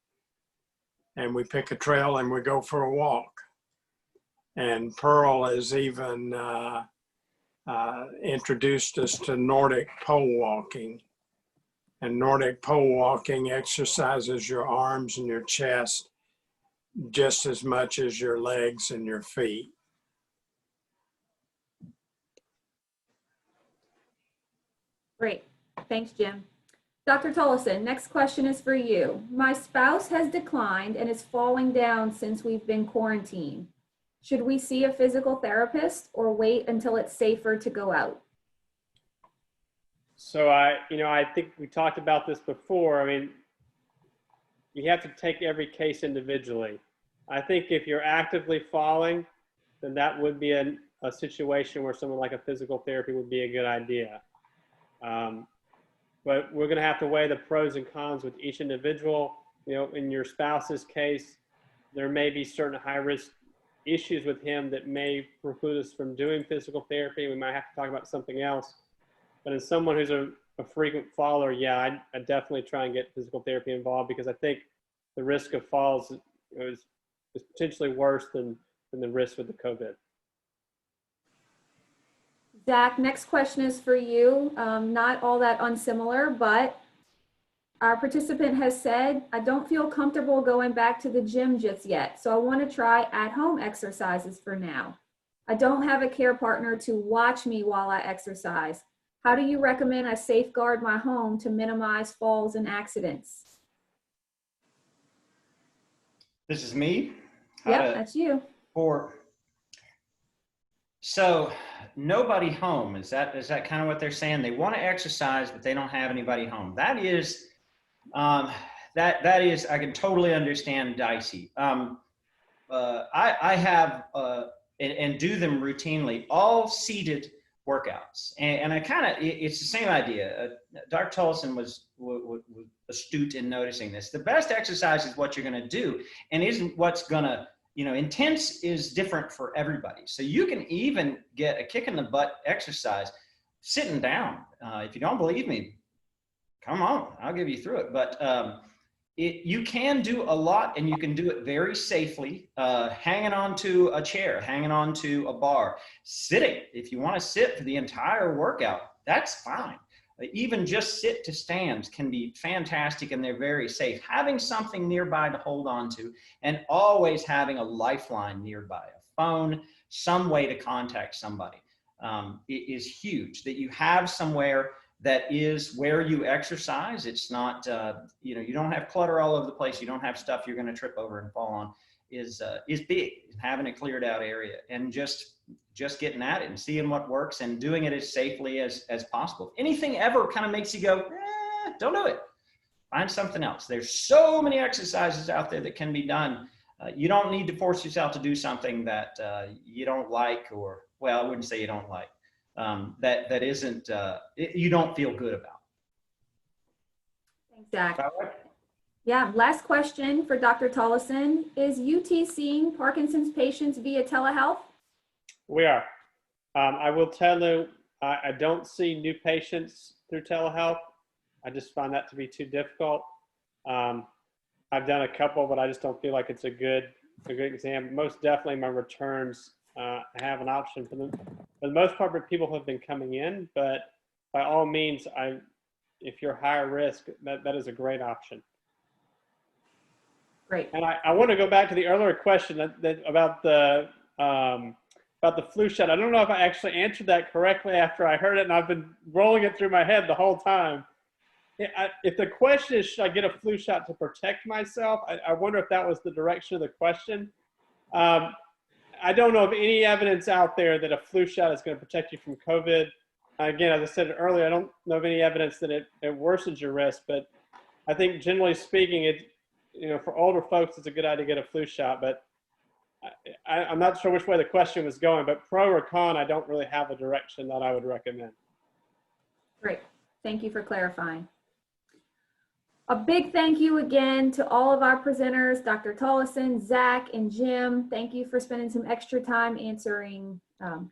And we pick a trail and we go for a walk. And Pearl has even introduced us to Nordic pole walking. And Nordic pole walking exercises your arms and your chest just as much as your legs and your feet. Great, thanks, Jim. Dr. Tolleson, next question is for you. My spouse has declined and is falling down since we've been quarantined. Should we see a physical therapist or wait until it's safer to go out? So I think we talked about this before. I mean, you have to take every case individually. I think if you're actively falling, then that would be an a situation where someone like a physical therapy would be a good idea. But we're going to have to weigh the pros and cons with each individual. You know, in your spouse's case, there may be certain high-risk issues with him that may preclude us from doing physical therapy. We might have to talk about something else. But as someone who's a frequent faller, yeah, I definitely try and get physical therapy involved, because I think the risk of falls is potentially worse than the risk with the COVID. Zach, next question is for you. Not all that unsimilar, but our participant has said, I don't feel comfortable going back to the gym just yet, so I want to try at-home exercises for now. I don't have a care partner to watch me while I exercise. How do you recommend I safeguard my home to minimize falls and accidents? This is me. Yep, that's you. So nobody home, is that kind of what they're saying? They want to exercise, but they don't have anybody home. That is, that is, I can totally understand dicey. I have, and do them routinely, all seated workouts. And I kind of, it's the same idea. Dr. Tolleson was astute in noticing this. The best exercise is what you're going to do, and isn't what's going to, you know, intense is different for everybody. So you can even get a kick in the butt exercise sitting down. If you don't believe me, come on, I'll give you through it. But you can do a lot, and you can do it very safely, hanging onto a chair, hanging onto a bar, sitting. If you want to sit for the entire workout, that's fine. Even just sit to stands can be fantastic, and they're very safe. Having something nearby to hold on to, and always having a lifeline nearby, a phone, some way to contact somebody, is huge. That you have somewhere that is where you exercise. It's not, you know, you don't have clutter all over the place. You don't have stuff you're going to trip over and fall on. Is big. Having a cleared out area, and just getting at it and seeing what works and doing it as safely as possible. If anything ever kind of makes you go, don't do it. Find something else. There's so many exercises out there that can be done. You don't need to force yourself to do something that you don't like, or, well, I wouldn't say you don't like, that isn't, you don't feel good about. Thanks, Zach. Yeah, last question for Dr. Tolleson. Is UT seeing Parkinson's patients via telehealth? We are. I will tell you, I don't see new patients through telehealth. I just find that to be too difficult. I've done a couple, but I just don't feel like it's a good exam. Most definitely my returns, I have an option for them. For the most part, people have been coming in, but by all means, if you're higher risk, that is a great option. Great. And I want to go back to the earlier question about the flu shot. I don't know if I actually answered that correctly after I heard it, and I've been rolling it through my head the whole time. If the question is, should I get a flu shot to protect myself? I wonder if that was the direction of the question. I don't know of any evidence out there that a flu shot is going to protect you from COVID. Again, as I said earlier, I don't know of any evidence that it worsens your risk, but I think generally speaking, for older folks, it's a good idea to get a flu shot, but I'm not sure which way the question was going, but pro or con, I don't really have a direction that I would recommend. Great. Thank you for clarifying. A big thank you again to all of our presenters, Dr. Tolleson, Zach, and Jim. Thank you for spending some extra time answering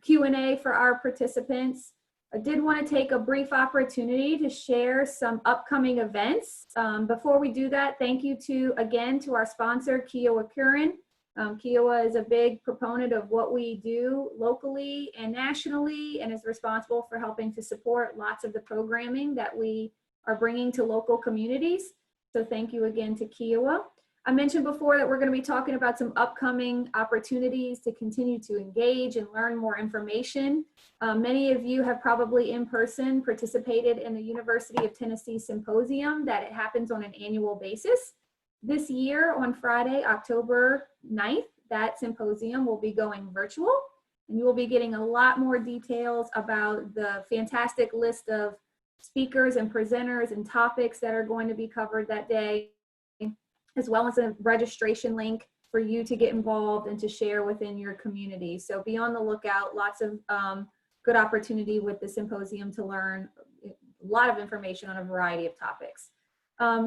Q&A for our participants. I did want to take a brief opportunity to share some upcoming events. Before we do that, thank you again to our sponsor, Kiowa Curran. Kiowa is a big proponent of what we do locally and nationally, and is responsible for helping to support lots of the programming that we are bringing to local communities. So thank you again to Kiowa. I mentioned before that we're going to be talking about some upcoming opportunities to continue to engage and learn more information. Many of you have probably in person participated in the University of Tennessee Symposium that it happens on an annual basis. This year on Friday, October 9th, that symposium will be going virtual, and you will be getting a lot more details about the fantastic list of speakers and presenters and topics that are going to be covered that day, as well as a registration link for you to get involved and to share within your community. So be on the lookout. Lots of good opportunity with the symposium to learn a lot of information on a variety of topics.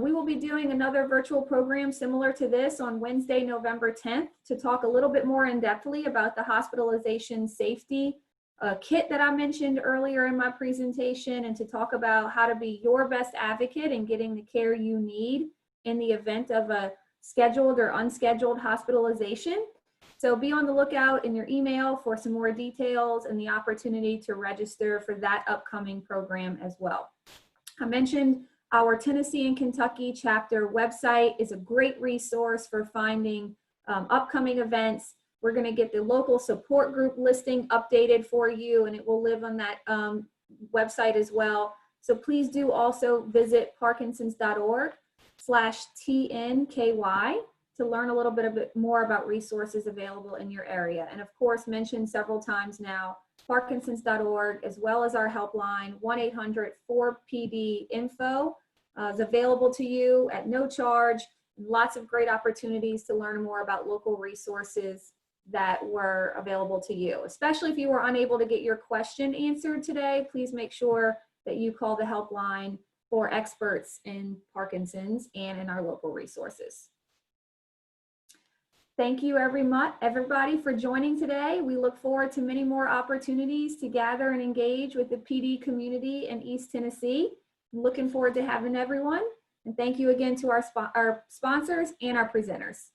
We will be doing another virtual program similar to this on Wednesday, November 10th, to talk a little bit more in-depthly about the hospitalization safety kit that I mentioned earlier in my presentation, and to talk about how to be your best advocate in getting the care you need in the event of a scheduled or unscheduled hospitalization. So be on the lookout in your email for some more details and the opportunity to register for that upcoming program as well. I mentioned our Tennessee and Kentucky chapter website is a great resource for finding upcoming events. We're going to get the local support group listing updated for you, and it will live on that website as well. So please do also visit parkinsons.org/TNKY to learn a little bit more about resources available in your area. And of course, mentioned several times now, Parkinsons.org, as well as our helpline, 1-800-4PD-INFO is available to you at no charge. Lots of great opportunities to learn more about local resources that were available to you. Especially if you were unable to get your question answered today, please make sure that you call the helpline for experts in Parkinson's and in our local resources. Thank you everybody for joining today. We look forward to many more opportunities to gather and engage with the PD community in East Tennessee. I'm looking forward to having everyone. And thank you again to our sponsors and our presenters.